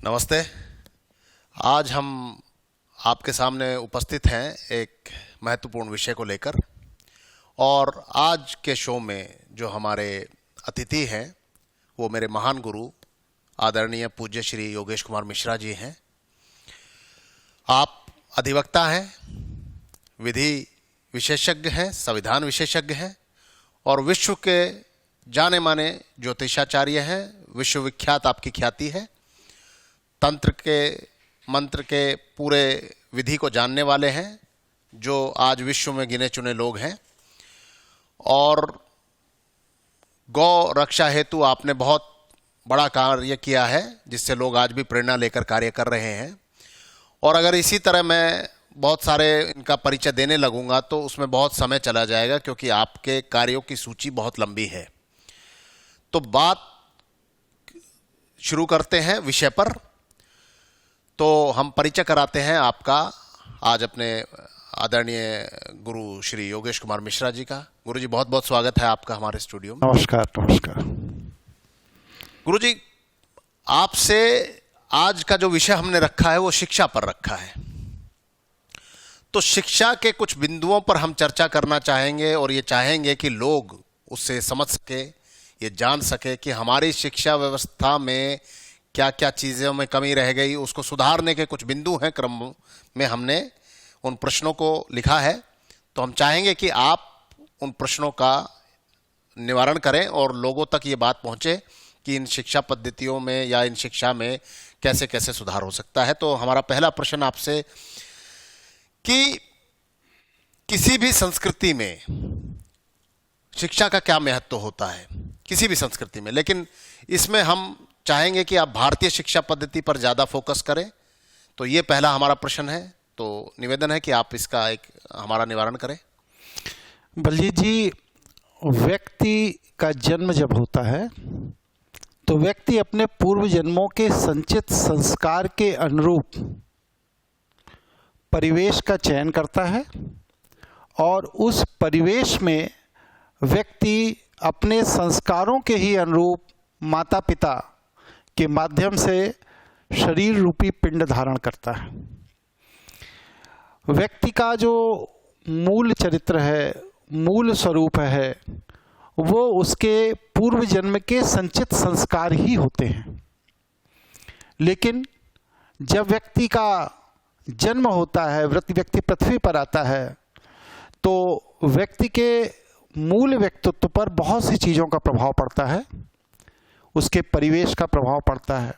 नमस्ते। आज हम आपके सामने उपस्थित हैं एक महत्वपूर्ण विषय को लेकर, और आज के शो में जो हमारे अतिथि हैं वो मेरे महान गुरु आदरणीय पूज्य श्री योगेश कुमार मिश्रा जी हैं। आप अधिवक्ता हैं, विधि विशेषज्ञ हैं, संविधान विशेषज्ञ हैं और विश्व के जाने माने ज्योतिषाचार्य हैं। विश्वविख्यात आपकी ख्याति है। तंत्र के मंत्र के पूरे विधि को जानने वाले हैं, जो आज विश्व में गिने चुने लोग हैं। और गौ रक्षा हेतु आपने बहुत बड़ा कार्य किया है, जिससे लोग आज भी प्रेरणा लेकर कार्य कर रहे हैं। और अगर इसी तरह मैं बहुत सारे इनका परिचय देने लगूंगा तो उसमें बहुत समय चला जाएगा, क्योंकि आपके कार्यों की सूची बहुत लंबी है। तो बात शुरू करते हैं विषय पर। तो हम परिचय कराते हैं आपका आज अपने आदरणीय गुरु श्री योगेश कुमार मिश्रा जी का। गुरु जी, बहुत बहुत स्वागत है आपका हमारे स्टूडियो में। नमस्कार। नमस्कार गुरु जी, आपसे आज का जो विषय हमने रखा है वो शिक्षा पर रखा है। तो शिक्षा के कुछ बिंदुओं पर हम चर्चा करना चाहेंगे, और ये चाहेंगे कि लोग उससे समझ सके, ये जान सके कि हमारी शिक्षा व्यवस्था में क्या क्या चीज़ों में कमी रह गई, उसको सुधारने के कुछ बिंदु हैं। क्रम में हमने उन प्रश्नों को लिखा है, तो हम चाहेंगे कि आप उन प्रश्नों का निवारण करें और लोगों तक ये बात पहुंचे कि इन शिक्षा पद्धतियों में या इन शिक्षा में कैसे कैसे सुधार हो सकता है। तो हमारा पहला प्रश्न आपसे कि किसी भी संस्कृति में शिक्षा का क्या महत्व होता है, किसी भी संस्कृति में, लेकिन इसमें हम चाहेंगे कि आप भारतीय शिक्षा पद्धति पर ज़्यादा फोकस करें। तो ये पहला हमारा प्रश्न है, तो निवेदन है कि आप इसका एक हमारा निवारण करें। बलजीत जी, व्यक्ति का जन्म जब होता है तो व्यक्ति अपने पूर्व जन्मों के संचित संस्कार के अनुरूप परिवेश का चयन करता है, और उस परिवेश में व्यक्ति अपने संस्कारों के ही अनुरूप माता पिता के माध्यम से शरीर रूपी पिंड धारण करता है। व्यक्ति का जो मूल चरित्र है, मूल स्वरूप है, वो उसके पूर्व जन्म के संचित संस्कार ही होते हैं। लेकिन जब व्यक्ति का जन्म होता है, व्यक्ति पृथ्वी पर आता है, तो व्यक्ति के मूल व्यक्तित्व पर बहुत सी चीज़ों का प्रभाव पड़ता है। उसके परिवेश का प्रभाव पड़ता है,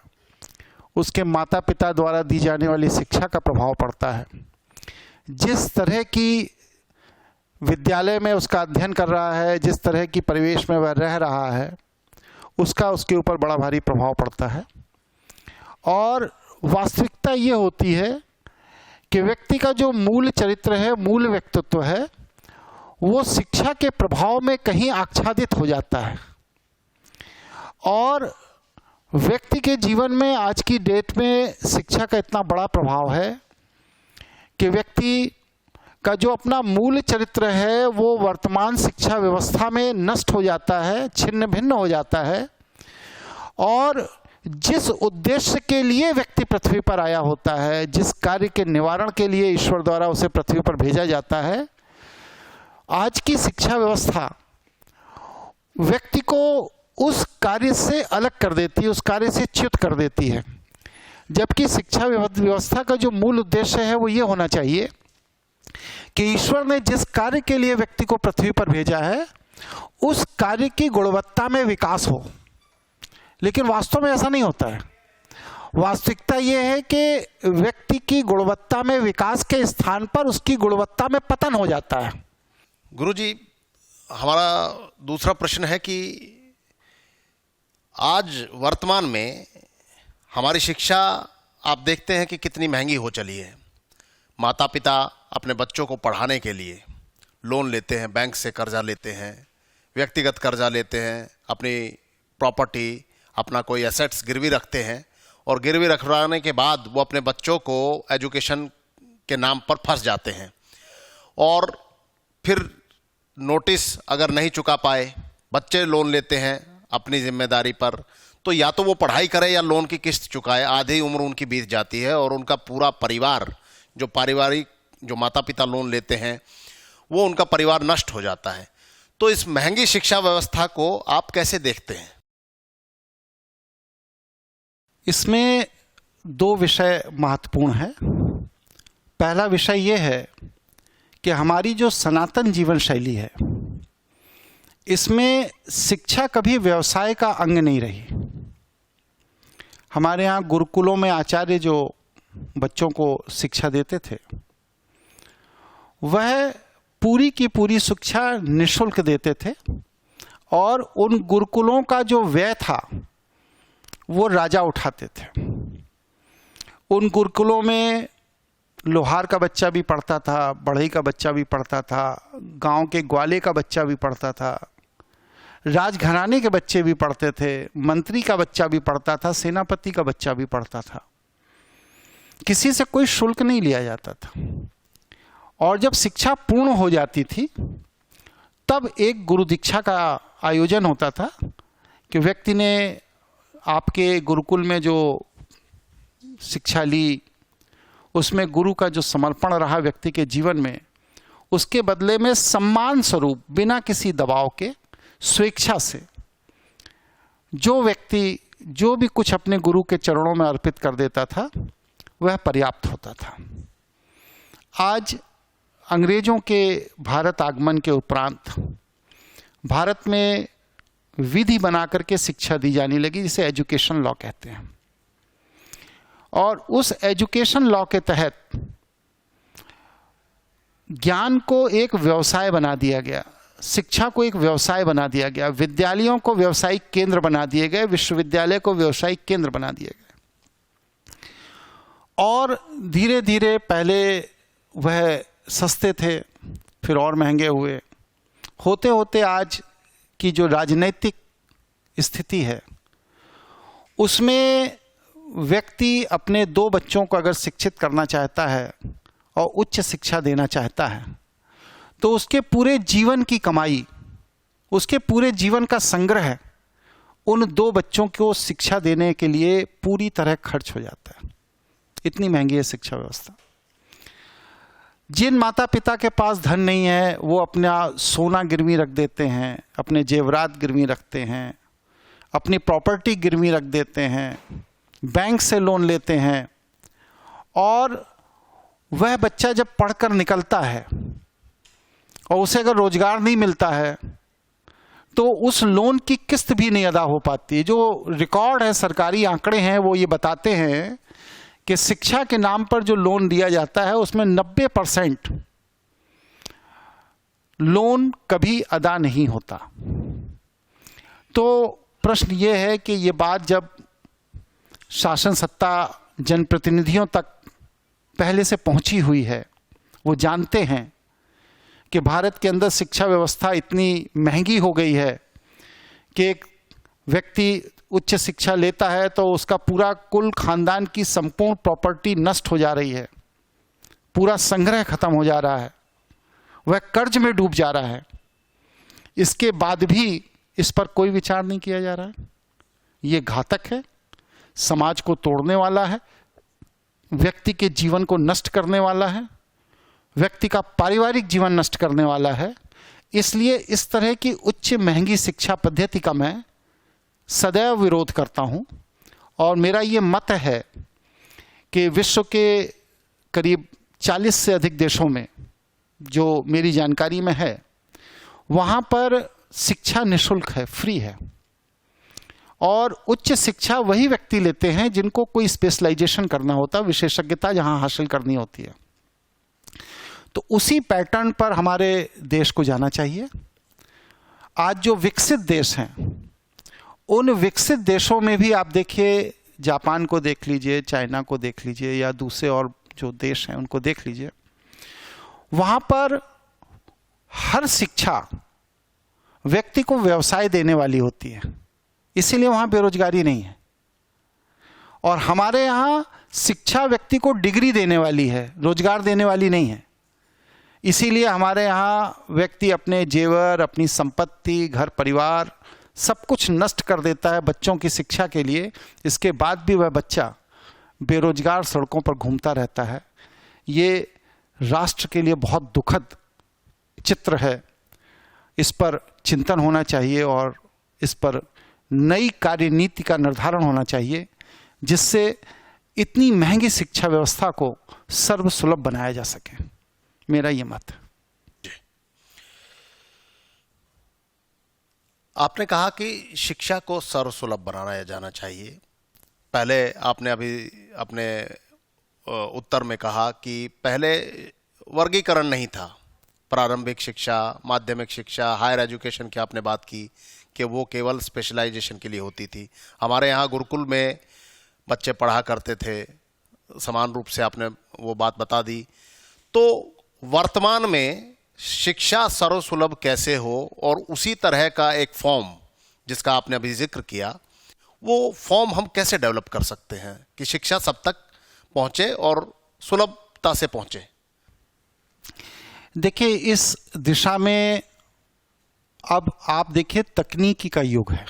उसके माता पिता द्वारा दी जाने वाली शिक्षा का प्रभाव पड़ता है, जिस तरह की विद्यालय में उसका अध्ययन कर रहा है, जिस तरह की परिवेश में वह रह रहा है, उसका उसके ऊपर बड़ा भारी प्रभाव पड़ता है। और वास्तविकता ये होती है कि व्यक्ति का जो मूल चरित्र है, मूल व्यक्तित्व है, वो शिक्षा के प्रभाव में कहीं आच्छादित हो जाता है। और व्यक्ति के जीवन में आज की डेट में शिक्षा का इतना बड़ा प्रभाव है कि व्यक्ति का जो अपना मूल चरित्र है वो वर्तमान शिक्षा व्यवस्था में नष्ट हो जाता है, छिन्न भिन्न हो जाता है। और जिस उद्देश्य के लिए व्यक्ति पृथ्वी पर आया होता है, जिस कार्य के निवारण के लिए ईश्वर द्वारा उसे पृथ्वी पर भेजा जाता है, आज की शिक्षा व्यवस्था व्यक्ति को उस कार्य से अलग कर देती है, उस कार्य से च्युत कर देती है। जबकि शिक्षा व्यवस्था का जो मूल उद्देश्य है वो ये होना चाहिए कि ईश्वर ने जिस कार्य के लिए व्यक्ति को पृथ्वी पर भेजा है, उस कार्य की गुणवत्ता में विकास हो। लेकिन वास्तव में ऐसा नहीं होता है। वास्तविकता ये है कि व्यक्ति की गुणवत्ता में विकास के स्थान पर उसकी गुणवत्ता में पतन हो जाता है। गुरु जी, हमारा दूसरा प्रश्न है कि आज वर्तमान में हमारी शिक्षा आप देखते हैं कि कितनी महंगी हो चली है। माता पिता अपने बच्चों को पढ़ाने के लिए लोन लेते हैं, बैंक से कर्जा लेते हैं, व्यक्तिगत कर्जा लेते हैं, अपनी प्रॉपर्टी, अपना कोई एसेट्स गिरवी रखते हैं, और गिरवी रखवाने के बाद वो अपने बच्चों को एजुकेशन के नाम पर फंस जाते हैं। और फिर नोटिस अगर नहीं चुका पाए, बच्चे लोन लेते हैं अपनी जिम्मेदारी पर, तो या तो वो पढ़ाई करे या लोन की किस्त चुकाए, आधी उम्र उनकी बीत जाती है और उनका पूरा परिवार, जो पारिवारिक जो माता पिता लोन लेते हैं, वो उनका परिवार नष्ट हो जाता है। तो इस महंगी शिक्षा व्यवस्था को आप कैसे देखते हैं? इसमें दो विषय महत्वपूर्ण है। पहला विषय यह है कि हमारी जो सनातन जीवन शैली है, इसमें शिक्षा कभी व्यवसाय का अंग नहीं रही। हमारे यहाँ गुरुकुलों में आचार्य जो बच्चों को शिक्षा देते थे, वह पूरी की पूरी शिक्षा निःशुल्क देते थे और उन गुरुकुलों का जो व्यय था वो राजा उठाते थे। उन गुरुकुलों में लोहार का बच्चा भी पढ़ता था, बढ़ई का बच्चा भी पढ़ता था, गांव के ग्वाले का बच्चा भी पढ़ता था, राजघराने के बच्चे भी पढ़ते थे, मंत्री का बच्चा भी पढ़ता था, सेनापति का बच्चा भी पढ़ता था। किसी से कोई शुल्क नहीं लिया जाता था। और जब शिक्षा पूर्ण हो जाती थी तब एक गुरु दीक्षा का आयोजन होता था कि व्यक्ति ने आपके गुरुकुल में जो शिक्षा ली, उसमें गुरु का जो समर्पण रहा व्यक्ति के जीवन में, उसके बदले में सम्मान स्वरूप बिना किसी दबाव के स्वेच्छा से जो व्यक्ति जो भी कुछ अपने गुरु के चरणों में अर्पित कर देता था वह पर्याप्त होता था। आज अंग्रेजों के भारत आगमन के उपरांत भारत में विधि बनाकर के शिक्षा दी जाने लगी, जिसे एजुकेशन लॉ कहते हैं। और उस एजुकेशन लॉ के तहत ज्ञान को एक व्यवसाय बना दिया गया, शिक्षा को एक व्यवसाय बना दिया गया, विद्यालयों को व्यावसायिक केंद्र बना दिए गए, विश्वविद्यालय को व्यावसायिक केंद्र बना दिए गए। और धीरे धीरे पहले वह सस्ते थे, फिर और महंगे हुए, होते होते आज की जो राजनीतिक स्थिति है उसमें व्यक्ति अपने दो बच्चों को अगर शिक्षित करना चाहता है और उच्च शिक्षा देना चाहता है तो उसके पूरे जीवन की कमाई, उसके पूरे जीवन का संग्रह उन दो बच्चों को शिक्षा देने के लिए पूरी तरह खर्च हो जाता है। इतनी महंगी है शिक्षा व्यवस्था। जिन माता पिता के पास धन नहीं है वो अपना सोना गिरवी रख देते हैं, अपने जेवरात गिरवी रखते हैं, अपनी प्रॉपर्टी गिरवी रख देते हैं, बैंक से लोन लेते हैं, और वह बच्चा जब पढ़कर निकलता है और उसे अगर रोजगार नहीं मिलता है तो उस लोन की किस्त भी नहीं अदा हो पाती। जो रिकॉर्ड है, सरकारी आंकड़े हैं, वो ये बताते हैं कि शिक्षा के नाम पर जो लोन दिया जाता है उसमें 90% लोन कभी अदा नहीं होता। तो प्रश्न ये है कि ये बात जब शासन सत्ता जनप्रतिनिधियों तक पहले से पहुंची हुई है, वो जानते हैं कि भारत के अंदर शिक्षा व्यवस्था इतनी महंगी हो गई है कि एक व्यक्ति उच्च शिक्षा लेता है तो उसका पूरा कुल खानदान की संपूर्ण प्रॉपर्टी नष्ट हो जा रही है, पूरा संग्रह खत्म हो जा रहा है, वह कर्ज में डूब जा रहा है। इसके बाद भी इस पर कोई विचार नहीं किया जा रहा है। ये घातक है, समाज को तोड़ने वाला है, व्यक्ति के जीवन को नष्ट करने वाला है, व्यक्ति का पारिवारिक जीवन नष्ट करने वाला है। इसलिए इस तरह की उच्च महंगी शिक्षा पद्धति का मैं सदैव विरोध करता हूं। और मेरा ये मत है कि विश्व के करीब 40 से अधिक देशों में, जो मेरी जानकारी में है, वहां पर शिक्षा निःशुल्क है, फ्री है। और उच्च शिक्षा वही व्यक्ति लेते हैं जिनको कोई स्पेशलाइजेशन करना होता है, विशेषज्ञता जहां हासिल करनी होती है। तो उसी पैटर्न पर हमारे देश को जाना चाहिए। आज जो विकसित देश हैं, उन विकसित देशों में भी आप देखिए, जापान को देख लीजिए, चाइना को देख लीजिए, या दूसरे और जो देश हैं उनको देख लीजिए, वहां पर हर शिक्षा व्यक्ति को व्यवसाय देने वाली होती है, इसीलिए वहां बेरोजगारी नहीं है। और हमारे यहाँ शिक्षा व्यक्ति को डिग्री देने वाली है, रोजगार देने वाली नहीं है। इसीलिए हमारे यहाँ व्यक्ति अपने जेवर, अपनी संपत्ति, घर परिवार सब कुछ नष्ट कर देता है बच्चों की शिक्षा के लिए, इसके बाद भी वह बच्चा बेरोजगार सड़कों पर घूमता रहता है। ये राष्ट्र के लिए बहुत दुखद चित्र है। इस पर चिंतन होना चाहिए और इस पर नई कार्यनीति का निर्धारण होना चाहिए, जिससे इतनी महंगी शिक्षा व्यवस्था को सर्वसुलभ बनाया जा सके। मेरा ये मत है। आपने कहा कि शिक्षा को सर्वसुलभ बनाया जाना चाहिए। पहले आपने अभी अपने उत्तर में कहा कि पहले वर्गीकरण नहीं था, प्रारंभिक शिक्षा, माध्यमिक शिक्षा, हायर एजुकेशन की आपने बात की कि वो केवल स्पेशलाइजेशन के लिए होती थी। हमारे यहाँ गुरुकुल में बच्चे पढ़ा करते थे, समान रूप से आपने वो बात बता दी। तो वर्तमान में शिक्षा सर्वसुलभ कैसे हो, और उसी तरह का एक फॉर्म जिसका आपने अभी जिक्र किया, वो फॉर्म हम कैसे डेवलप कर सकते हैं कि शिक्षा सब तक पहुंचे और सुलभता से पहुंचे? देखिए, इस दिशा में अब आप देखिए, तकनीकी का युग है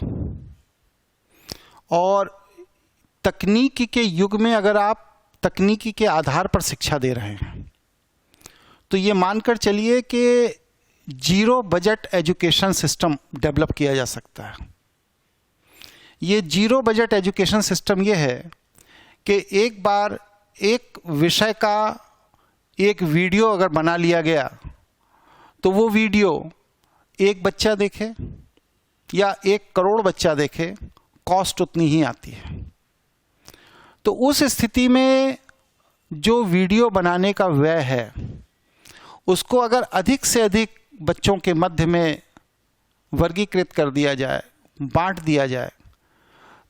और तकनीकी के युग में अगर आप तकनीकी के आधार पर शिक्षा दे रहे हैं तो ये मानकर चलिए कि zero budget education system develop किया जा सकता है। ये जीरो बजट एजुकेशन सिस्टम ये है कि एक बार एक विषय का एक वीडियो अगर बना लिया गया तो वो वीडियो एक बच्चा देखे या 1 करोड़ बच्चा देखे, कॉस्ट उतनी ही आती है। तो उस स्थिति में जो वीडियो बनाने का व्यय है उसको अगर अधिक से अधिक बच्चों के मध्य में वर्गीकृत कर दिया जाए, बांट दिया जाए,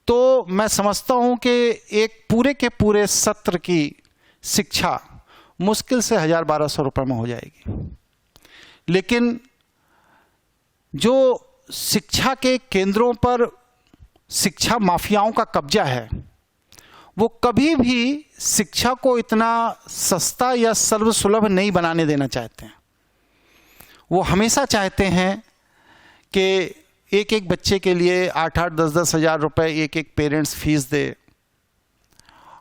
तो मैं समझता हूं कि एक पूरे के पूरे सत्र की शिक्षा मुश्किल से 1,000-1,200 रुपये में हो जाएगी। लेकिन जो शिक्षा के केंद्रों पर शिक्षा माफियाओं का कब्जा है, वो कभी भी शिक्षा को इतना सस्ता या सर्वसुलभ नहीं बनाने देना चाहते हैं। वो हमेशा चाहते हैं कि एक एक बच्चे के लिए 8-8, 10-10 हज़ार रुपये एक एक पेरेंट्स फीस दे,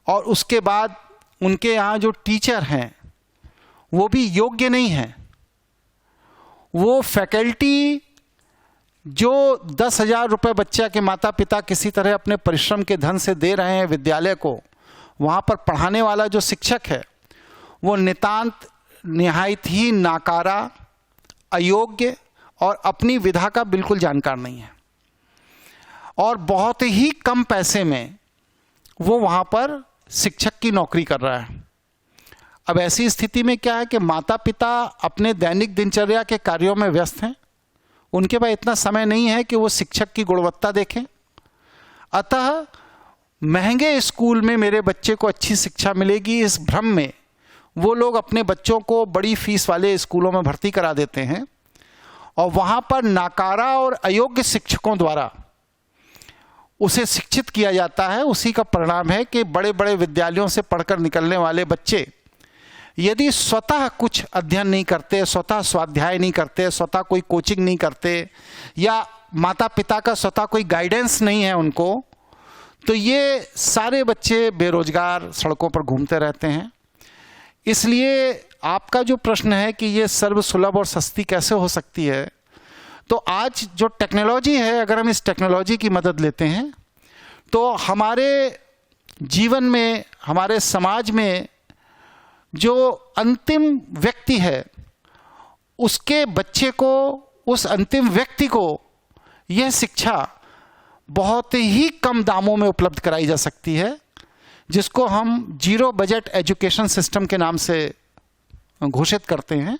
और उसके बाद उनके यहाँ जो टीचर हैं वो भी योग्य नहीं हैं। वो फैकल्टी जो 10,000 रुपये बच्चा के माता पिता किसी तरह अपने परिश्रम के धन से दे रहे हैं विद्यालय को, वहाँ पर पढ़ाने वाला जो शिक्षक है वो नितांत निहायत ही नाकारा, अयोग्य और अपनी विधा का बिल्कुल जानकार नहीं है, और बहुत ही कम पैसे में वो वहाँ पर शिक्षक की नौकरी कर रहा है। अब ऐसी स्थिति में क्या है कि माता पिता अपने दैनिक दिनचर्या के कार्यों में व्यस्त हैं, उनके पास इतना समय नहीं है कि वो शिक्षक की गुणवत्ता देखें। अतः महंगे स्कूल में मेरे बच्चे को अच्छी शिक्षा मिलेगी, इस भ्रम में वो लोग अपने बच्चों को बड़ी फीस वाले स्कूलों में भर्ती करा देते हैं, और वहाँ पर नाकारा और अयोग्य शिक्षकों द्वारा उसे शिक्षित किया जाता है। उसी का परिणाम है कि बड़े बड़े विद्यालयों से पढ़कर निकलने वाले बच्चे यदि स्वतः कुछ अध्ययन नहीं करते, स्वतः स्वाध्याय नहीं करते, स्वतः कोई कोचिंग नहीं करते, या माता पिता का स्वतः कोई गाइडेंस नहीं है उनको, तो ये सारे बच्चे बेरोजगार सड़कों पर घूमते रहते हैं। इसलिए आपका जो प्रश्न है कि ये सर्वसुलभ और सस्ती कैसे हो सकती है, तो आज जो टेक्नोलॉजी है, अगर हम इस टेक्नोलॉजी की मदद लेते हैं तो हमारे जीवन में, हमारे समाज में जो अंतिम व्यक्ति है उसके बच्चे को, उस अंतिम व्यक्ति को यह शिक्षा बहुत ही कम दामों में उपलब्ध कराई जा सकती है, जिसको हम जीरो बजट एजुकेशन सिस्टम के नाम से घोषित करते हैं।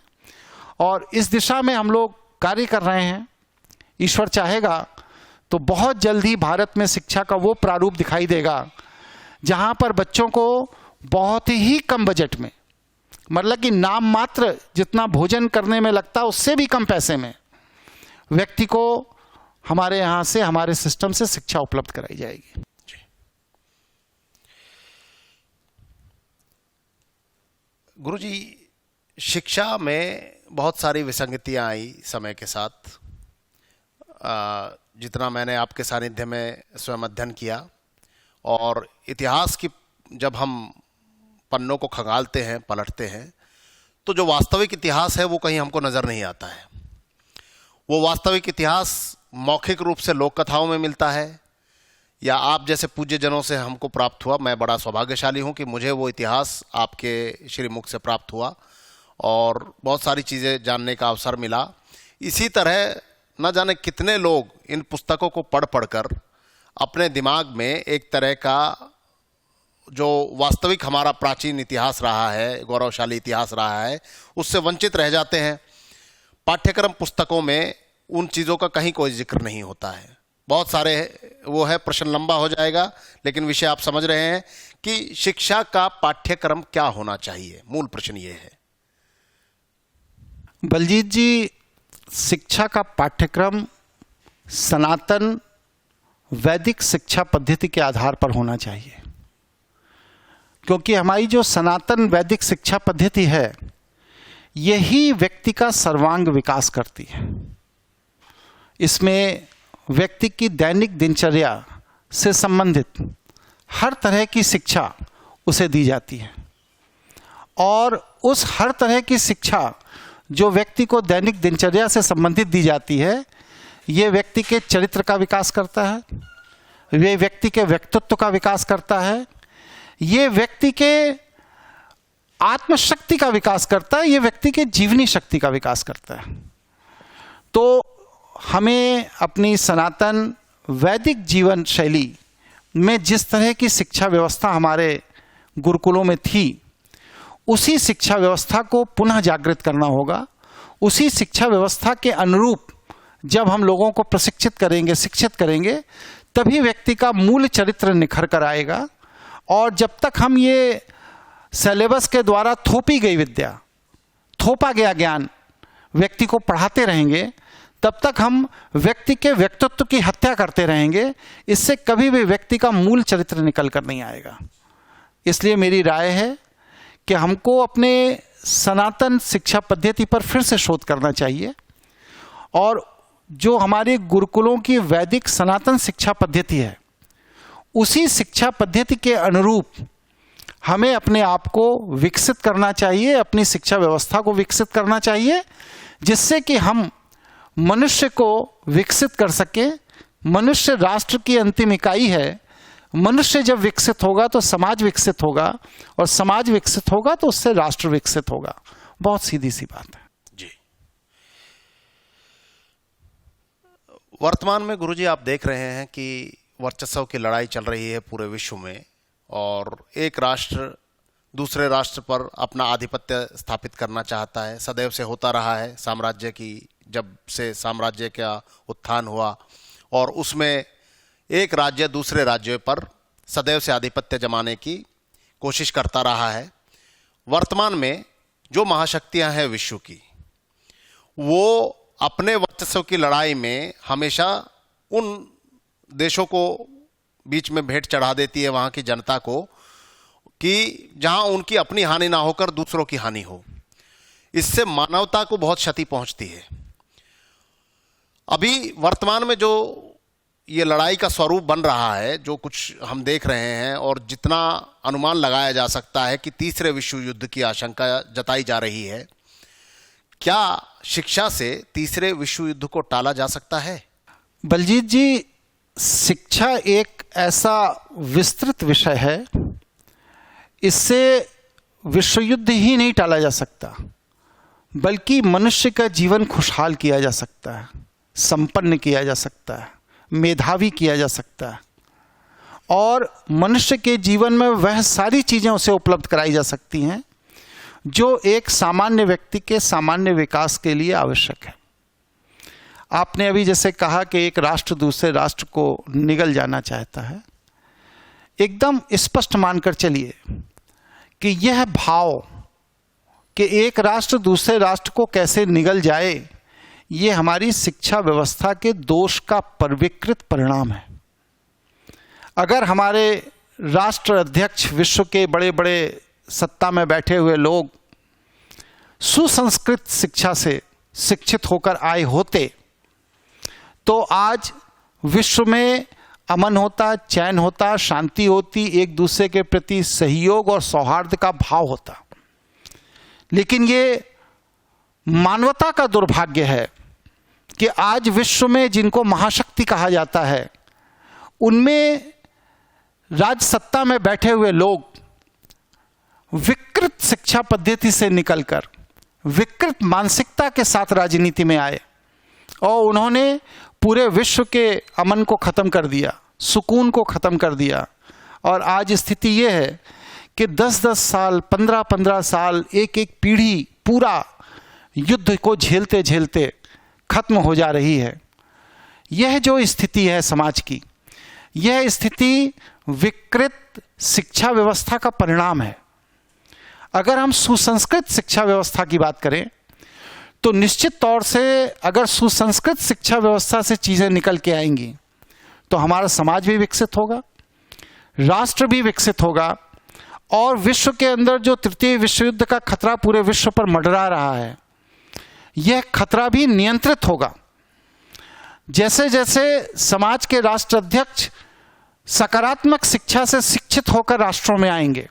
और इस दिशा में हम लोग कार्य कर रहे हैं। ईश्वर चाहेगा तो बहुत जल्द ही भारत में शिक्षा का वो प्रारूप दिखाई देगा जहां पर बच्चों को बहुत ही कम बजट में, मतलब कि नाम मात्र जितना भोजन करने में लगता है उससे भी कम पैसे में व्यक्ति को हमारे यहाँ से, हमारे सिस्टम से शिक्षा उपलब्ध कराई जाएगी। गुरुजी, शिक्षा में बहुत सारी विसंगतियां आई समय के साथ। जितना मैंने आपके सानिध्य में स्वयं अध्ययन किया, और इतिहास की जब हम पन्नों को खंगालते हैं, पलटते हैं, तो जो वास्तविक इतिहास है वो कहीं हमको नज़र नहीं आता है। वो वास्तविक इतिहास मौखिक रूप से लोक कथाओं में मिलता है, या आप जैसे पूज्य जनों से हमको प्राप्त हुआ। मैं बड़ा सौभाग्यशाली हूँ कि मुझे वो इतिहास आपके श्रीमुख से प्राप्त हुआ और बहुत सारी चीज़ें जानने का अवसर मिला। इसी तरह न जाने कितने लोग इन पुस्तकों को पढ़ पढ़कर अपने दिमाग में एक तरह का जो वास्तविक हमारा प्राचीन इतिहास रहा है, गौरवशाली इतिहास रहा है, उससे वंचित रह जाते हैं। पाठ्यक्रम पुस्तकों में उन चीज़ों का कहीं कोई जिक्र नहीं होता है। बहुत सारे वो है, प्रश्न लंबा हो जाएगा, लेकिन विषय आप समझ रहे हैं कि शिक्षा का पाठ्यक्रम क्या होना चाहिए। मूल प्रश्न ये है। बलजीत जी, शिक्षा का पाठ्यक्रम सनातन वैदिक शिक्षा पद्धति के आधार पर होना चाहिए, क्योंकि हमारी जो सनातन वैदिक शिक्षा पद्धति है यही व्यक्ति का सर्वांग विकास करती है। इसमें व्यक्ति की दैनिक दिनचर्या से संबंधित हर तरह की शिक्षा उसे दी जाती है, और उस हर तरह की शिक्षा जो व्यक्ति को दैनिक दिनचर्या से संबंधित दी जाती है, ये व्यक्ति के चरित्र का विकास करता है, ये व्यक्ति के व्यक्तित्व का विकास करता है, ये व्यक्ति के आत्मशक्ति का विकास करता है, ये व्यक्ति के जीवनी शक्ति का विकास करता है। तो हमें अपनी सनातन वैदिक जीवन शैली में जिस तरह की शिक्षा व्यवस्था हमारे गुरुकुलों में थी, उसी शिक्षा व्यवस्था को पुनः जागृत करना होगा। उसी शिक्षा व्यवस्था के अनुरूप जब हम लोगों को प्रशिक्षित करेंगे, शिक्षित करेंगे, तभी व्यक्ति का मूल चरित्र निखर कर आएगा। और जब तक हम ये सिलेबस के द्वारा थोपी गई विद्या, थोपा गया ज्ञान व्यक्ति को पढ़ाते रहेंगे, तब तक हम व्यक्ति के व्यक्तित्व की हत्या करते रहेंगे। इससे कभी भी व्यक्ति का मूल चरित्र निकल कर नहीं आएगा। इसलिए मेरी राय है कि हमको अपने सनातन शिक्षा पद्धति पर फिर से शोध करना चाहिए, और जो हमारे गुरुकुलों की वैदिक सनातन शिक्षा पद्धति है, उसी शिक्षा पद्धति के अनुरूप हमें अपने आप को विकसित करना चाहिए, अपनी शिक्षा व्यवस्था को विकसित करना चाहिए, जिससे कि हम मनुष्य को विकसित कर सके। मनुष्य राष्ट्र की अंतिम इकाई है। मनुष्य जब विकसित होगा तो समाज विकसित होगा, और समाज विकसित होगा तो उससे राष्ट्र विकसित होगा। बहुत सीधी सी बात है जी। वर्तमान में गुरुजी आप देख रहे हैं कि वर्चस्व की लड़ाई चल रही है पूरे विश्व में, और एक राष्ट्र दूसरे राष्ट्र पर अपना आधिपत्य स्थापित करना चाहता है। सदैव से होता रहा है। साम्राज्य की जब से साम्राज्य का उत्थान हुआ, और उसमें एक राज्य दूसरे राज्यों पर सदैव से आधिपत्य जमाने की कोशिश करता रहा है। वर्तमान में जो महाशक्तियां हैं विश्व की, वो अपने वर्चस्व की लड़ाई में हमेशा उन देशों को बीच में भेंट चढ़ा देती है, वहाँ की जनता को, कि जहाँ उनकी अपनी हानि ना होकर दूसरों की हानि हो। इससे मानवता को बहुत क्षति पहुँचती है। अभी वर्तमान में जो ये लड़ाई का स्वरूप बन रहा है, जो कुछ हम देख रहे हैं, और जितना अनुमान लगाया जा सकता है कि तीसरे विश्व युद्ध की आशंका जताई जा रही है, क्या शिक्षा से तीसरे विश्व युद्ध को टाला जा सकता है? बलजीत जी, शिक्षा एक ऐसा विस्तृत विषय है, इससे विश्व युद्ध ही नहीं टाला जा सकता, बल्कि मनुष्य का जीवन खुशहाल किया जा सकता है, संपन्न किया जा सकता है, मेधावी किया जा सकता है, और मनुष्य के जीवन में वह सारी चीज़ें उसे उपलब्ध कराई जा सकती हैं जो एक सामान्य व्यक्ति के सामान्य विकास के लिए आवश्यक है। आपने अभी जैसे कहा कि एक राष्ट्र दूसरे राष्ट्र को निगल जाना चाहता है, एकदम स्पष्ट मानकर चलिए कि यह भाव कि एक राष्ट्र दूसरे राष्ट्र को कैसे निगल जाए, ये हमारी शिक्षा व्यवस्था के दोष का परिविकृत परिणाम है। अगर हमारे राष्ट्र अध्यक्ष, विश्व के बड़े बड़े सत्ता में बैठे हुए लोग सुसंस्कृत शिक्षा से शिक्षित होकर आए होते, तो आज विश्व में अमन होता, चैन होता, शांति होती, एक दूसरे के प्रति सहयोग और सौहार्द का भाव होता। लेकिन ये मानवता का दुर्भाग्य है कि आज विश्व में जिनको महाशक्ति कहा जाता है, उनमें राज सत्ता में बैठे हुए लोग विकृत शिक्षा पद्धति से निकलकर विकृत मानसिकता के साथ राजनीति में आए और उन्होंने पूरे विश्व के अमन को खत्म कर दिया, सुकून को खत्म कर दिया। और आज स्थिति यह है कि 10-10 साल, 15-15 साल, एक पीढ़ी पूरा युद्ध को झेलते झेलते खत्म हो जा रही है। यह जो स्थिति है समाज की, यह स्थिति विकृत शिक्षा व्यवस्था का परिणाम है। अगर हम सुसंस्कृत शिक्षा व्यवस्था की बात करें तो निश्चित तौर से अगर सुसंस्कृत शिक्षा व्यवस्था से चीज़ें निकल के आएंगी तो हमारा समाज भी विकसित होगा, राष्ट्र भी विकसित होगा और विश्व के अंदर जो तृतीय विश्व युद्ध का खतरा पूरे विश्व पर मंडरा रहा है, यह खतरा भी नियंत्रित होगा। जैसे जैसे समाज के राष्ट्राध्यक्ष सकारात्मक शिक्षा से शिक्षित होकर राष्ट्रों में आएंगे,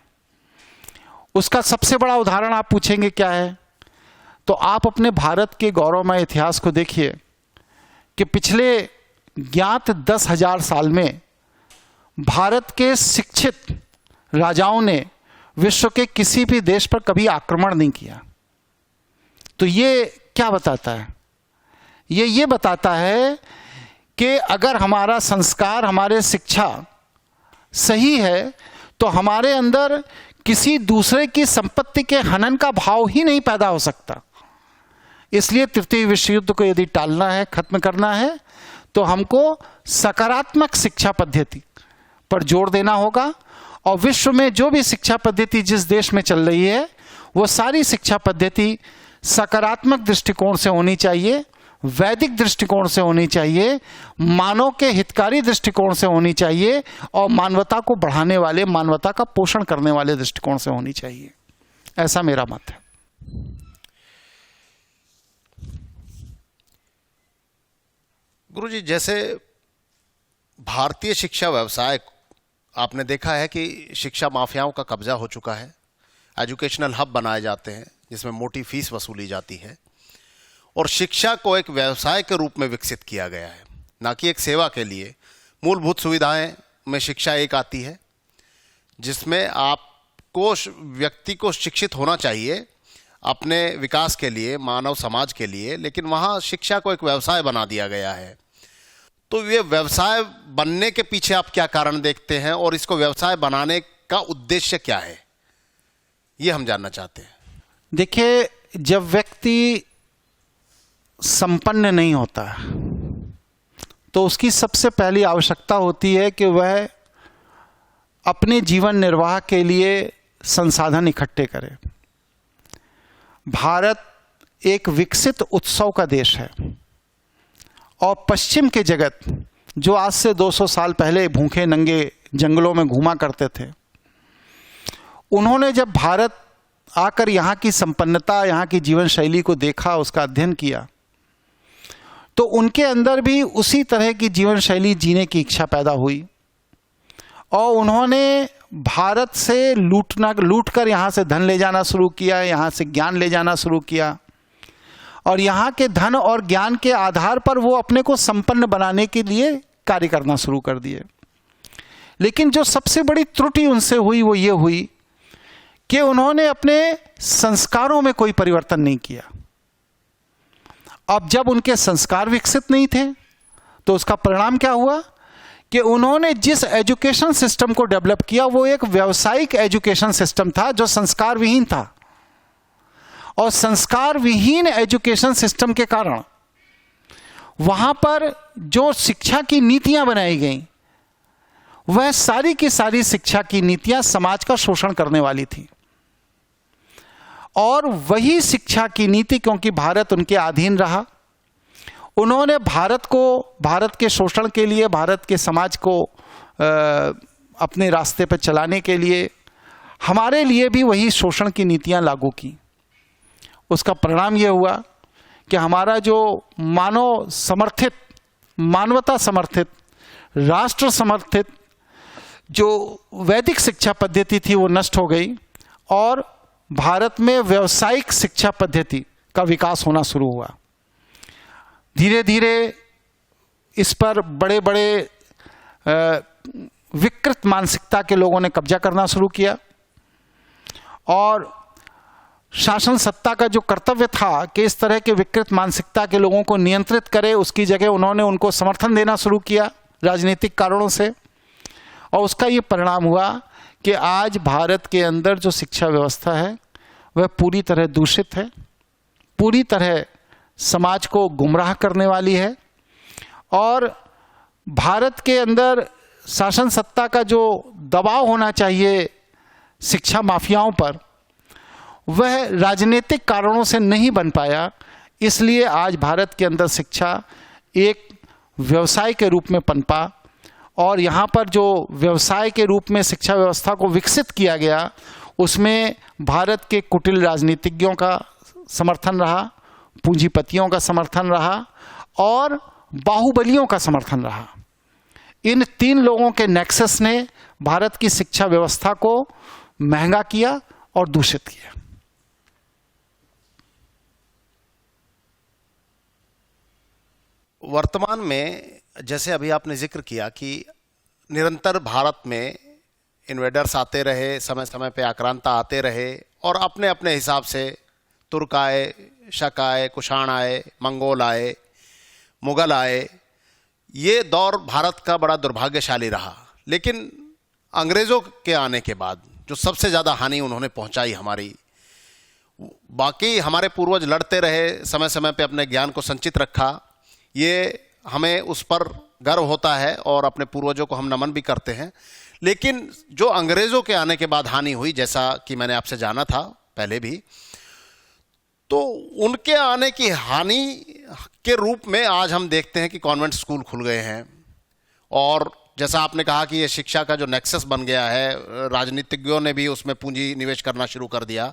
उसका सबसे बड़ा उदाहरण आप पूछेंगे क्या है, तो आप अपने भारत के गौरवमय इतिहास को देखिए कि पिछले ज्ञात 10,000 साल में भारत के शिक्षित राजाओं ने विश्व के किसी भी देश पर कभी आक्रमण नहीं किया। तो ये क्या बताता है? ये बताता है कि अगर हमारा संस्कार, हमारे शिक्षा सही है तो हमारे अंदर किसी दूसरे की संपत्ति के हनन का भाव ही नहीं पैदा हो सकता। इसलिए तृतीय विश्व युद्ध को यदि टालना है, खत्म करना है, तो हमको सकारात्मक शिक्षा पद्धति पर जोर देना होगा और विश्व में जो भी शिक्षा पद्धति जिस देश में चल रही है वो सारी शिक्षा पद्धति सकारात्मक दृष्टिकोण से होनी चाहिए, वैदिक दृष्टिकोण से होनी चाहिए, मानव के हितकारी दृष्टिकोण से होनी चाहिए और मानवता को बढ़ाने वाले, मानवता का पोषण करने वाले दृष्टिकोण से होनी चाहिए। ऐसा मेरा मत है। गुरुजी, जैसे भारतीय शिक्षा व्यवसाय आपने देखा है कि शिक्षा माफियाओं का कब्जा हो चुका है। एजुकेशनल हब बनाए जाते हैं जिसमें मोटी फीस वसूली जाती है और शिक्षा को एक व्यवसाय के रूप में विकसित किया गया है, ना कि एक सेवा के लिए। मूलभूत सुविधाएं में शिक्षा एक आती है जिसमें आपको, व्यक्ति को शिक्षित होना चाहिए अपने विकास के लिए, मानव समाज के लिए, लेकिन वहाँ शिक्षा को एक व्यवसाय बना दिया गया है। तो ये व्यवसाय बनने के पीछे आप क्या कारण देखते हैं और इसको व्यवसाय बनाने का उद्देश्य क्या है, ये हम जानना चाहते हैं। देखिए, जब व्यक्ति संपन्न नहीं होता तो उसकी सबसे पहली आवश्यकता होती है कि वह अपने जीवन निर्वाह के लिए संसाधन इकट्ठे करे। भारत एक विकसित उत्सव का देश है और पश्चिम के जगत जो आज से 200 साल पहले भूखे नंगे जंगलों में घूमा करते थे, उन्होंने जब भारत आकर यहाँ की संपन्नता, यहाँ की जीवन शैली को देखा, उसका अध्ययन किया, तो उनके अंदर भी उसी तरह की जीवन शैली जीने की इच्छा पैदा हुई और उन्होंने भारत से लूट कर यहाँ से धन ले जाना शुरू किया, यहाँ से ज्ञान ले जाना शुरू किया और यहाँ के धन और ज्ञान के आधार पर वो अपने को संपन्न बनाने के लिए कार्य करना शुरू कर दिए। लेकिन जो सबसे बड़ी त्रुटि उनसे हुई वो ये हुई कि उन्होंने अपने संस्कारों में कोई परिवर्तन नहीं किया। अब जब उनके संस्कार विकसित नहीं थे तो उसका परिणाम क्या हुआ कि उन्होंने जिस एजुकेशन सिस्टम को डेवलप किया वो एक व्यावसायिक एजुकेशन सिस्टम था जो संस्कार विहीन था और संस्कार विहीन एजुकेशन सिस्टम के कारण वहां पर जो शिक्षा की नीतियां बनाई गई वह सारी की सारी शिक्षा की नीतियां समाज का शोषण करने वाली थी और वही शिक्षा की नीति, क्योंकि भारत उनके अधीन रहा, उन्होंने भारत को, भारत के शोषण के लिए, भारत के समाज को अपने रास्ते पर चलाने के लिए हमारे लिए भी वही शोषण की नीतियां लागू की। उसका परिणाम यह हुआ कि हमारा जो मानवता समर्थित राष्ट्र समर्थित जो वैदिक शिक्षा पद्धति थी वो नष्ट हो गई और भारत में व्यावसायिक शिक्षा पद्धति का विकास होना शुरू हुआ। धीरे धीरे इस पर बड़े बड़े विकृत मानसिकता के लोगों ने कब्जा करना शुरू किया और शासन सत्ता का जो कर्तव्य था कि इस तरह के विकृत मानसिकता के लोगों को नियंत्रित करे, उसकी जगह उन्होंने उनको समर्थन देना शुरू किया राजनीतिक कारणों से। और उसका ये परिणाम हुआ कि आज भारत के अंदर जो शिक्षा व्यवस्था है वह पूरी तरह दूषित है, पूरी तरह समाज को गुमराह करने वाली है और भारत के अंदर शासन सत्ता का जो दबाव होना चाहिए शिक्षा माफियाओं पर वह राजनीतिक कारणों से नहीं बन पाया। इसलिए आज भारत के अंदर शिक्षा एक व्यवसाय के रूप में पनपा और यहाँ पर जो व्यवसाय के रूप में शिक्षा व्यवस्था को विकसित किया गया उसमें भारत के कुटिल राजनीतिज्ञों का समर्थन रहा, पूंजीपतियों का समर्थन रहा और बाहुबलियों का समर्थन रहा। इन तीन लोगों के नेक्सस ने भारत की शिक्षा व्यवस्था को महंगा किया और दूषित किया। वर्तमान में जैसे अभी आपने जिक्र किया कि निरंतर भारत में इन्वेडर्स आते रहे, समय समय पे आक्रांता आते रहे और अपने अपने हिसाब से तुर्क आए, शक आए, कुषाण आए, मंगोल आए, मुगल आए। ये दौर भारत का बड़ा दुर्भाग्यशाली रहा। लेकिन अंग्रेज़ों के आने के बाद जो सबसे ज़्यादा हानि उन्होंने पहुंचाई हमारी, बाकी हमारे पूर्वज लड़ते रहे, समय समय पे अपने ज्ञान को संचित रखा, ये हमें उस पर गर्व होता है और अपने पूर्वजों को हम नमन भी करते हैं। लेकिन जो अंग्रेज़ों के आने के बाद हानि हुई, जैसा कि मैंने आपसे जाना था पहले भी, तो उनके आने की हानि के रूप में आज हम देखते हैं कि कॉन्वेंट स्कूल खुल गए हैं और जैसा आपने कहा कि ये शिक्षा का जो नेक्सस बन गया है, राजनीतिज्ञों ने भी उसमें पूंजी निवेश करना शुरू कर दिया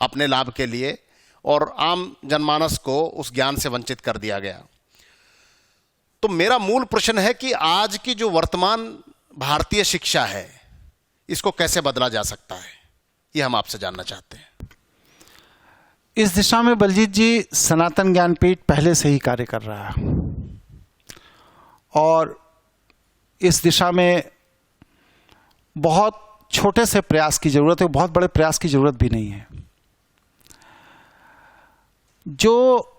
अपने लाभ के लिए और आम जनमानस को उस ज्ञान से वंचित कर दिया गया। तो मेरा मूल प्रश्न है कि आज की जो वर्तमान भारतीय शिक्षा है इसको कैसे बदला जा सकता है, ये हम आपसे जानना चाहते हैं। इस दिशा में बलजीत जी सनातन ज्ञानपीठ पहले से ही कार्य कर रहा है और इस दिशा में बहुत छोटे से प्रयास की जरूरत है, बहुत बड़े प्रयास की जरूरत भी नहीं है। जो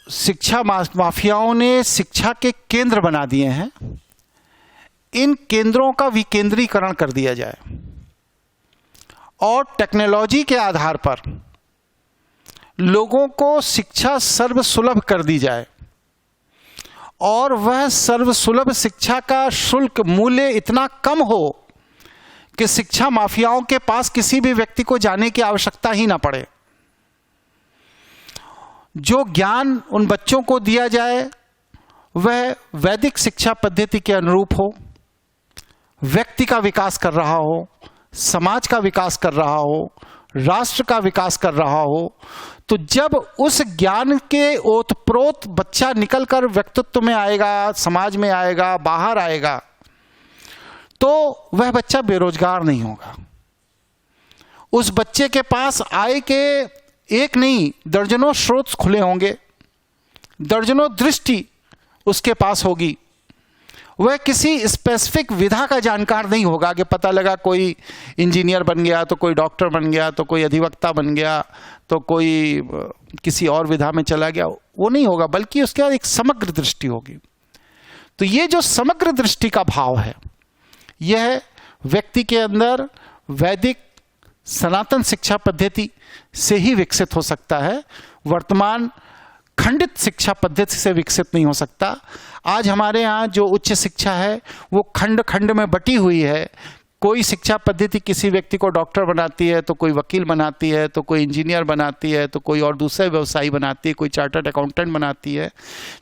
शिक्षा माफियाओं ने शिक्षा के केंद्र बना दिए हैं, इन केंद्रों का विकेंद्रीकरण कर दिया जाए और टेक्नोलॉजी के आधार पर लोगों को शिक्षा सर्वसुलभ कर दी जाए और वह सर्वसुलभ शिक्षा का शुल्क मूल्य इतना कम हो कि शिक्षा माफियाओं के पास किसी भी व्यक्ति को जाने की आवश्यकता ही ना पड़े। जो ज्ञान उन बच्चों को दिया जाए वह वैदिक शिक्षा पद्धति के अनुरूप हो, व्यक्ति का विकास कर रहा हो, समाज का विकास कर रहा हो, राष्ट्र का विकास कर रहा हो। तो जब उस ज्ञान के ओतप्रोत बच्चा निकलकर व्यक्तित्व में आएगा, समाज में आएगा, बाहर आएगा, तो वह बच्चा बेरोजगार नहीं होगा। उस बच्चे के पास आय के एक नहीं दर्जनों स्रोत खुले होंगे, दर्जनों दृष्टि उसके पास होगी। वह किसी स्पेसिफिक विधा का जानकार नहीं होगा कि पता लगा कोई इंजीनियर बन गया तो कोई डॉक्टर बन गया तो कोई अधिवक्ता बन गया तो कोई किसी और विधा में चला गया, वो नहीं होगा, बल्कि उसके बाद एक समग्र दृष्टि होगी। तो ये जो समग्र दृष्टि का भाव है यह व्यक्ति के अंदर वैदिक सनातन शिक्षा पद्धति से ही विकसित हो सकता है, वर्तमान खंडित शिक्षा पद्धति से विकसित नहीं हो सकता। आज हमारे यहाँ जो उच्च शिक्षा है वो खंड खंड में बटी हुई है। कोई शिक्षा पद्धति किसी व्यक्ति को डॉक्टर बनाती है तो कोई वकील बनाती है तो कोई इंजीनियर बनाती है तो कोई और दूसरे व्यवसायी बनाती है, कोई चार्टर्ड अकाउंटेंट बनाती है,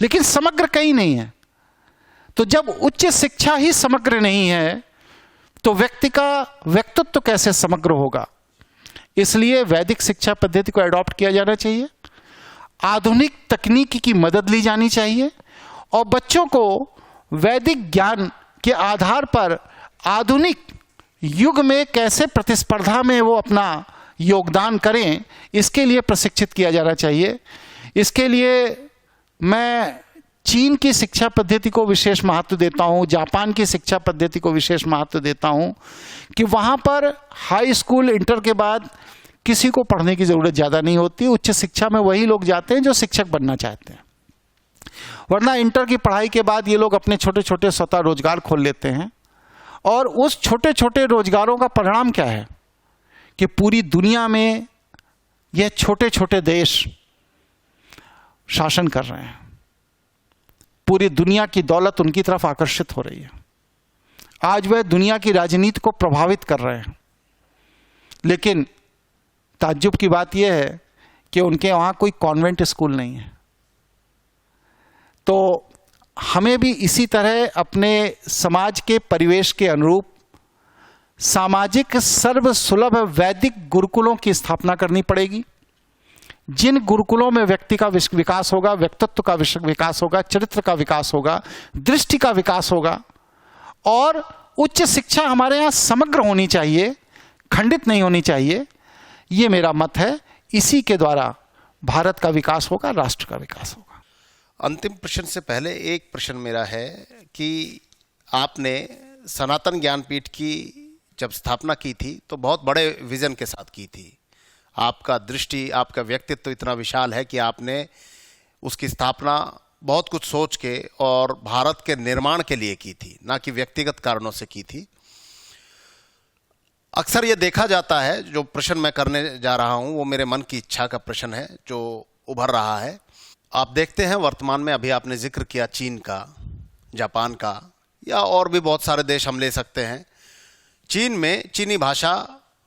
लेकिन समग्र कहीं नहीं है। तो जब उच्च शिक्षा ही समग्र नहीं है तो व्यक्ति का व्यक्तित्व कैसे समग्र होगा? इसलिए वैदिक शिक्षा पद्धति को अडॉप्ट किया जाना चाहिए, आधुनिक तकनीक की मदद ली जानी चाहिए और बच्चों को वैदिक ज्ञान के आधार पर आधुनिक युग में कैसे प्रतिस्पर्धा में वो अपना योगदान करें, इसके लिए प्रशिक्षित किया जाना चाहिए। इसके लिए मैं चीन की शिक्षा पद्धति को विशेष महत्व देता हूँ, जापान की शिक्षा पद्धति को विशेष महत्व देता हूँ कि वहाँ पर हाई स्कूल इंटर के बाद किसी को पढ़ने की ज़रूरत ज़्यादा नहीं होती। उच्च शिक्षा में वही लोग जाते हैं जो शिक्षक बनना चाहते हैं, वरना इंटर की पढ़ाई के बाद ये लोग अपने छोटे छोटे स्वतः रोजगार खोल लेते हैं। और उस छोटे छोटे रोजगारों का परिणाम क्या है कि पूरी दुनिया में ये छोटे छोटे देश शासन कर रहे हैं, पूरी दुनिया की दौलत उनकी तरफ आकर्षित हो रही है। आज वह दुनिया की राजनीति को प्रभावित कर रहे हैं। लेकिन ताज्जुब की बात यह है कि उनके वहाँ कोई कॉन्वेंट स्कूल नहीं है। तो हमें भी इसी तरह अपने समाज के परिवेश के अनुरूप सामाजिक सर्वसुलभ वैदिक गुरुकुलों की स्थापना करनी पड़ेगी, जिन गुरुकुलों में व्यक्ति का विकास होगा, व्यक्तित्व का विकास होगा, चरित्र का विकास होगा, दृष्टि का विकास होगा। और उच्च शिक्षा हमारे यहाँ समग्र होनी चाहिए, खंडित नहीं होनी चाहिए। ये मेरा मत है। इसी के द्वारा भारत का विकास होगा, राष्ट्र का विकास होगा। अंतिम प्रश्न से पहले एक प्रश्न मेरा है कि आपने सनातन ज्ञानपीठ की जब स्थापना की थी तो बहुत बड़े विजन के साथ की थी। आपका दृष्टि, आपका व्यक्तित्व इतना विशाल है कि आपने उसकी स्थापना बहुत कुछ सोच के और भारत के निर्माण के लिए की थी, ना कि व्यक्तिगत कारणों से की थी। अक्सर ये देखा जाता है, जो प्रश्न मैं करने जा रहा हूँ वो मेरे मन की इच्छा का प्रश्न है जो उभर रहा है। आप देखते हैं वर्तमान में, अभी आपने जिक्र किया चीन का, जापान का, या और भी बहुत सारे देश हम ले सकते हैं। चीन में चीनी भाषा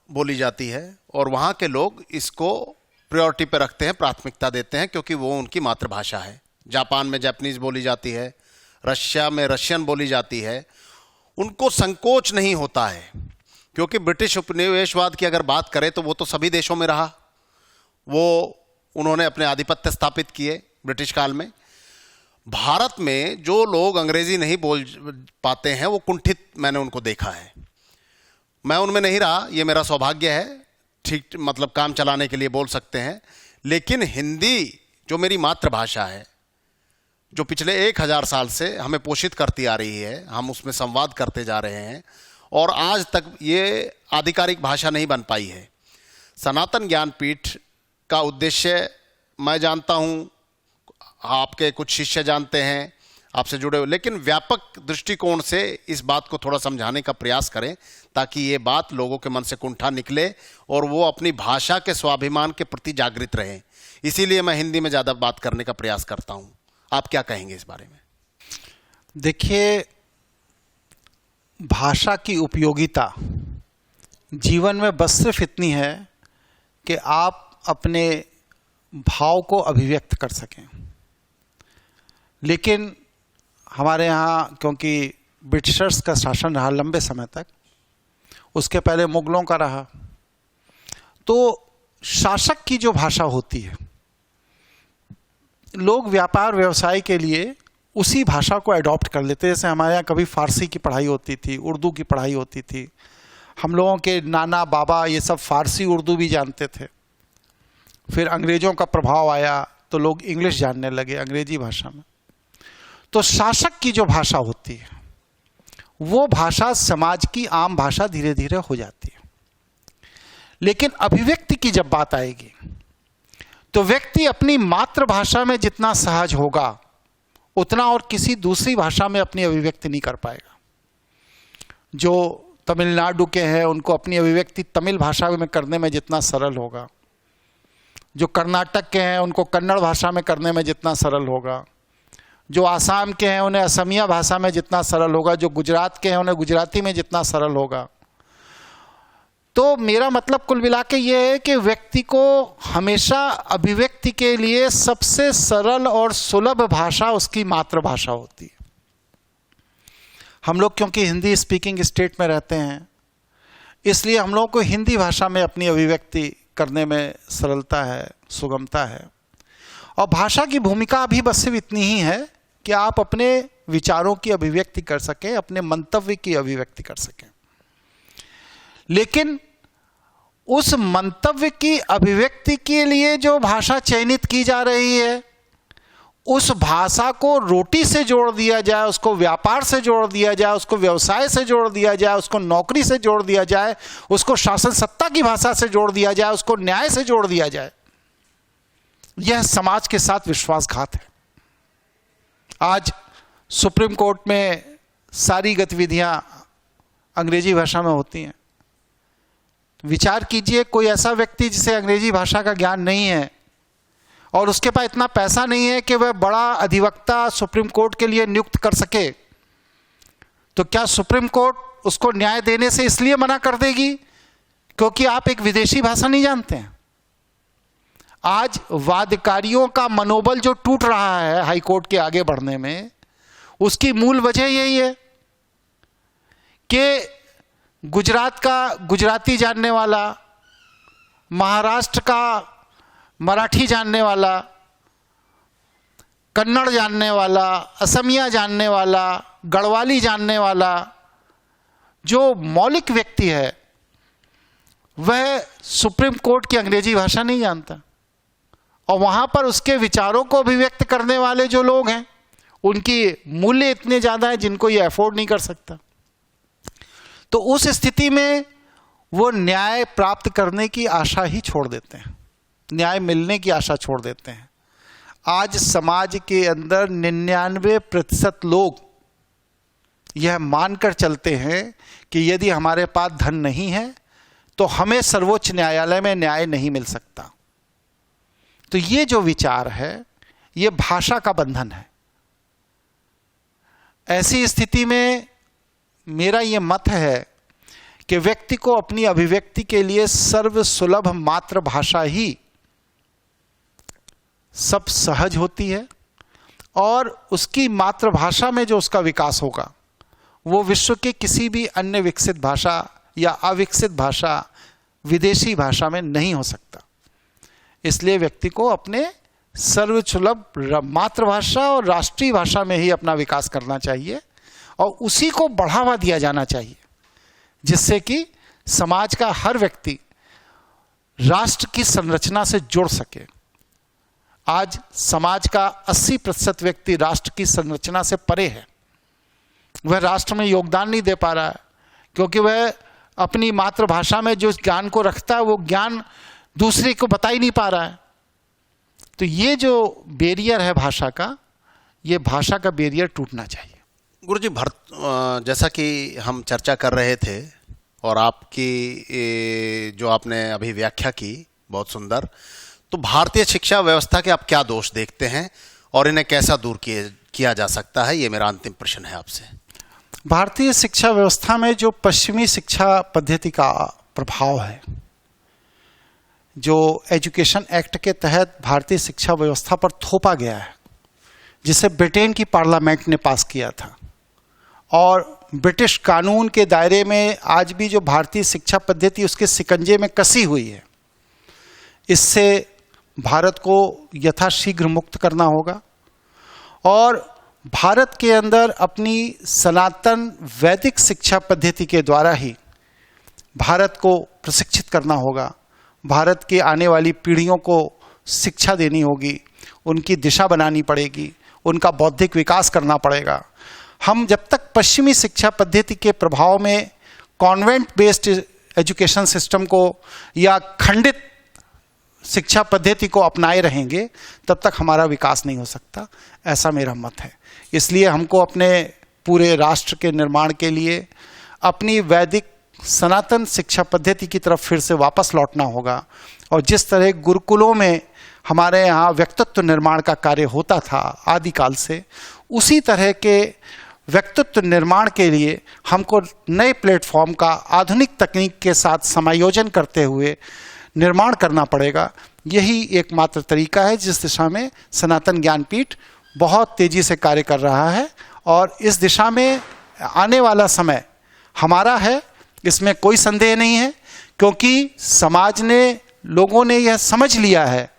बोली जाती है और वहाँ के लोग इसको प्रायोरिटी पे रखते हैं, प्राथमिकता देते हैं, क्योंकि वो उनकी मातृभाषा है। जापान में जापानीज़ बोली जाती है, रशिया में रशियन बोली जाती है। उनको संकोच नहीं होता है, क्योंकि ब्रिटिश उपनिवेशवाद की अगर बात करें तो वो तो सभी देशों में रहा। वो उन्होंने अपने आधिपत्य स्थापित किए ब्रिटिश काल में। भारत में जो लोग अंग्रेजी नहीं बोल पाते हैं वो कुंठित मैंने उनको देखा है। मैं उनमें नहीं रहा, ये मेरा सौभाग्य है, ठीक मतलब काम चलाने के लिए बोल सकते हैं। लेकिन हिंदी जो मेरी मातृभाषा है, जो पिछले 1000 साल से हमें पोषित करती आ रही है, हम उसमें संवाद करते जा रहे हैं और आज तक ये आधिकारिक भाषा नहीं बन पाई है। सनातन ज्ञानपीठ का उद्देश्य मैं जानता हूँ, आपके कुछ शिष्य जानते हैं, आपसे जुड़े हुए, लेकिन व्यापक दृष्टिकोण से इस बात को थोड़ा समझाने का प्रयास करें ताकि ये बात लोगों के मन से कुंठा निकले और वो अपनी भाषा के स्वाभिमान के प्रति जागृत रहें। इसीलिए मैं हिंदी में ज़्यादा बात करने का प्रयास करता हूँ। आप क्या कहेंगे इस बारे में? देखिए, भाषा की उपयोगिता जीवन में बस सिर्फ इतनी है कि आप अपने भाव को अभिव्यक्त कर सकें। लेकिन हमारे यहाँ क्योंकि ब्रिटिशर्स का शासन रहा लंबे समय तक, उसके पहले मुगलों का रहा, तो शासक की जो भाषा होती है, लोग व्यापार व्यवसाय के लिए उसी भाषा को अडॉप्ट कर लेते हैं। जैसे हमारे यहाँ कभी फारसी की पढ़ाई होती थी, उर्दू की पढ़ाई होती थी। हम लोगों के नाना बाबा ये सब फारसी उर्दू भी जानते थे। फिर अंग्रेज़ों का प्रभाव आया तो लोग इंग्लिश जानने लगे अंग्रेजी भाषा में। तो शासक की जो भाषा होती है वो भाषा समाज की आम भाषा धीरे धीरे हो जाती है। लेकिन अभिव्यक्ति की जब बात आएगी तो व्यक्ति अपनी मातृभाषा में जितना सहज होगा उतना और किसी दूसरी भाषा में अपनी अभिव्यक्ति नहीं कर पाएगा। जो तमिलनाडु के हैं उनको अपनी अभिव्यक्ति तमिल भाषा में करने में जितना सरल होगा, जो कर्नाटक के हैं उनको कन्नड़ भाषा में करने में जितना सरल होगा, जो आसाम के हैं उन्हें असमिया भाषा में जितना सरल होगा, जो गुजरात के हैं उन्हें गुजराती में जितना सरल होगा। तो मेरा मतलब कुल मिला के ये है कि व्यक्ति को हमेशा अभिव्यक्ति के लिए सबसे सरल और सुलभ भाषा उसकी मातृभाषा होती है। हम लोग क्योंकि हिंदी स्पीकिंग स्टेट में रहते हैं, इसलिए हम लोगों को हिंदी भाषा में अपनी अभिव्यक्ति करने में सरलता है, सुगमता है। और भाषा की भूमिका अभी बस सिर्फ इतनी ही है कि आप अपने विचारों की अभिव्यक्ति कर सकें, अपने मंतव्य की अभिव्यक्ति कर सकें। लेकिन उस मंतव्य की अभिव्यक्ति के लिए जो भाषा चयनित की जा रही है, उस भाषा को रोटी से जोड़ दिया जाए, उसको व्यापार से जोड़ दिया जाए, उसको व्यवसाय से जोड़ दिया जाए, उसको नौकरी से जोड़ दिया जाए, उसको शासन सत्ता की भाषा से जोड़ दिया जाए, उसको न्याय से जोड़ दिया जाए, यह समाज के साथ विश्वासघात है। आज सुप्रीम कोर्ट में सारी गतिविधियां अंग्रेजी भाषा में होती हैं। विचार कीजिए, कोई ऐसा व्यक्ति जिसे अंग्रेजी भाषा का ज्ञान नहीं है और उसके पास इतना पैसा नहीं है कि वह बड़ा अधिवक्ता सुप्रीम कोर्ट के लिए नियुक्त कर सके, तो क्या सुप्रीम कोर्ट उसको न्याय देने से इसलिए मना कर देगी क्योंकि आप एक विदेशी भाषा नहीं जानते हैं? आज वादकारियों का मनोबल जो टूट रहा है हाई कोर्ट के आगे बढ़ने में, उसकी मूल वजह यही है कि गुजरात का गुजराती जानने वाला, महाराष्ट्र का मराठी जानने वाला, कन्नड़ जानने वाला, असमिया जानने वाला, गढ़वाली जानने वाला जो मौलिक व्यक्ति है, वह सुप्रीम कोर्ट की अंग्रेजी भाषा नहीं जानता। और वहां पर उसके विचारों को अभिव्यक्त करने वाले जो लोग हैं, उनकी मूल्य इतने ज्यादा है जिनको ये अफोर्ड नहीं कर सकता। तो उस स्थिति में वो न्याय प्राप्त करने की आशा ही छोड़ देते हैं, न्याय मिलने की आशा छोड़ देते हैं। आज समाज के अंदर 99% लोग यह मानकर चलते हैं कि यदि हमारे पास धन नहीं है तो हमें सर्वोच्च न्यायालय में न्याय नहीं मिल सकता। तो ये जो विचार है, ये भाषा का बंधन है। ऐसी स्थिति में मेरा ये मत है कि व्यक्ति को अपनी अभिव्यक्ति के लिए सर्वसुलभ मातृभाषा ही सब सहज होती है, और उसकी मातृभाषा में जो उसका विकास होगा वो विश्व के किसी भी अन्य विकसित भाषा या अविकसित भाषा, विदेशी भाषा में नहीं हो सकता। इसलिए व्यक्ति को अपने सर्वसुलभ मातृभाषा और राष्ट्रीय भाषा में ही अपना विकास करना चाहिए और उसी को बढ़ावा दिया जाना चाहिए, जिससे कि समाज का हर व्यक्ति राष्ट्र की संरचना से जुड़ सके। आज समाज का 80% व्यक्ति राष्ट्र की संरचना से परे है। वह राष्ट्र में योगदान नहीं दे पा रहा है क्योंकि वह अपनी मातृभाषा में जो ज्ञान को रखता है वो ज्ञान दूसरे को बता ही नहीं पा रहा है। तो ये जो बैरियर है भाषा का, ये भाषा का बैरियर टूटना चाहिए। गुरुजी, जैसा कि हम चर्चा कर रहे थे और आपकी जो आपने अभी व्याख्या की बहुत सुंदर, तो भारतीय शिक्षा व्यवस्था के आप क्या दोष देखते हैं और इन्हें कैसा दूर किया जा सकता है, ये मेरा अंतिम प्रश्न है आपसे। भारतीय शिक्षा व्यवस्था में जो पश्चिमी शिक्षा पद्धति का प्रभाव है, जो एजुकेशन एक्ट के तहत भारतीय शिक्षा व्यवस्था पर थोपा गया है, जिसे ब्रिटेन की पार्लियामेंट ने पास किया था, और ब्रिटिश कानून के दायरे में आज भी जो भारतीय शिक्षा पद्धति उसके शिकंजे में कसी हुई है, इससे भारत को यथाशीघ्र मुक्त करना होगा और भारत के अंदर अपनी सनातन वैदिक शिक्षा पद्धति के द्वारा ही भारत को प्रशिक्षित करना होगा। भारत की आने वाली पीढ़ियों को शिक्षा देनी होगी, उनकी दिशा बनानी पड़ेगी, उनका बौद्धिक विकास करना पड़ेगा। हम जब तक पश्चिमी शिक्षा पद्धति के प्रभाव में कॉन्वेंट बेस्ड एजुकेशन सिस्टम को या खंडित शिक्षा पद्धति को अपनाए रहेंगे, तब तक हमारा विकास नहीं हो सकता, ऐसा मेरा मत है। इसलिए हमको अपने पूरे राष्ट्र के निर्माण के लिए अपनी वैदिक सनातन शिक्षा पद्धति की तरफ फिर से वापस लौटना होगा। और जिस तरह गुरुकुलों में हमारे यहाँ व्यक्तित्व निर्माण का कार्य होता था आदिकाल से, उसी तरह के व्यक्तित्व निर्माण के लिए हमको नए प्लेटफॉर्म का आधुनिक तकनीक के साथ समायोजन करते हुए निर्माण करना पड़ेगा। यही एकमात्र तरीका है जिस दिशा में सनातन ज्ञानपीठ बहुत तेजी से कार्य कर रहा है, और इस दिशा में आने वाला समय हमारा है, इसमें कोई संदेह नहीं है, क्योंकि समाज ने, लोगों ने यह समझ लिया है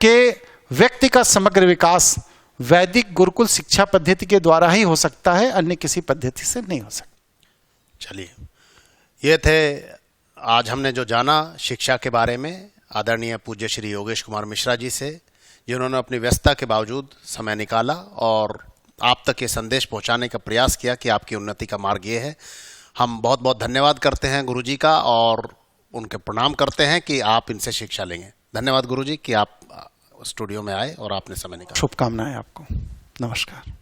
कि व्यक्ति का समग्र विकास वैदिक गुरुकुल शिक्षा पद्धति के द्वारा ही हो सकता है, अन्य किसी पद्धति से नहीं हो सकता। चलिए, ये थे आज हमने जो जाना शिक्षा के बारे में आदरणीय पूज्य श्री योगेश कुमार मिश्रा जी से, जिन्होंने अपनी व्यस्तता के बावजूद समय निकाला और आप तक ये संदेश पहुंचाने का प्रयास किया कि आपकी उन्नति का मार्ग ये है। हम बहुत बहुत धन्यवाद करते हैं गुरु जी का और उनके प्रणाम करते हैं कि आप इनसे शिक्षा लेंगे। धन्यवाद गुरु जी कि आप स्टूडियो में आए और आपने समय निकाला। शुभकामनाएं आपको। नमस्कार।